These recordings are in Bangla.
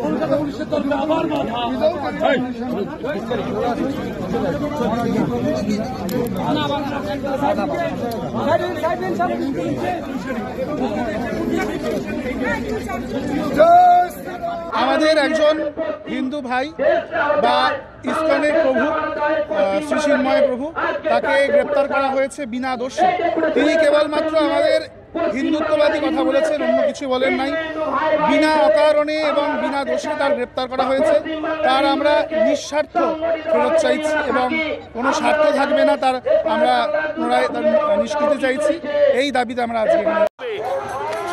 কলকাতা পুলিশের তরফে আবার বাধা। আমাদের একজন হিন্দু ভাই বা ইসকনের প্রভু শ্রী চিন্ময় প্রভু, তাকে গ্রেপ্তার করা হয়েছে বিনা দোষে। তিনি কেবলমাত্র আমাদের হিন্দুত্ববাদী কথা বলেছেন, অন্য কিছু বলেন নাই। বিনা অকারণে এবং বিনা দোষে তার গ্রেপ্তার করা হয়েছে। তার আমরা নিঃস্বার্থ ফেরত চাইছি এবং কোনো স্বার্থ থাকবে না তার, আমরা পুনরায় তার নিষ্কৃতি চাইছি। এই দাবিতে আমরা আজকে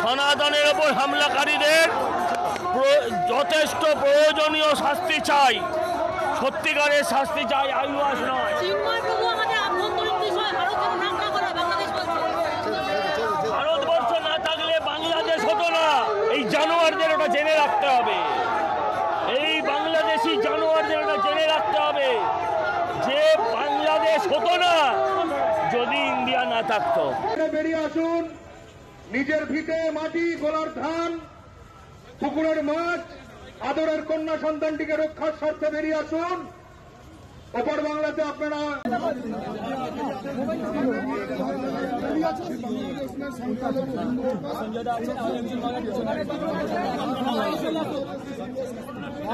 সনাতনের ওপর হামলাকারীদের যথেষ্ট প্রয়োজনীয় শাস্তি চাই, সত্যিকারের শাস্তি চাই, আইওয়াস নয়। ভারতবর্ষ না থাকলে বাংলাদেশ হতো না। এই জানোয়ারদের ওটা জেনে রাখতে হবে, এই বাংলাদেশি জানোয়ারদের ওটা জেনে রাখতে হবে যে বাংলাদেশ হতো না যদি ইন্ডিয়া না থাকতো। বেরিয়ে আসুন, নিজের ভিটে মাটি, গোলার ধান, পুকুরের মাছ, আদরের কন্যা সন্তানটিকে রক্ষার স্বার্থে বেরিয়ে আসুন। ওপর বাংলাতে আপনারা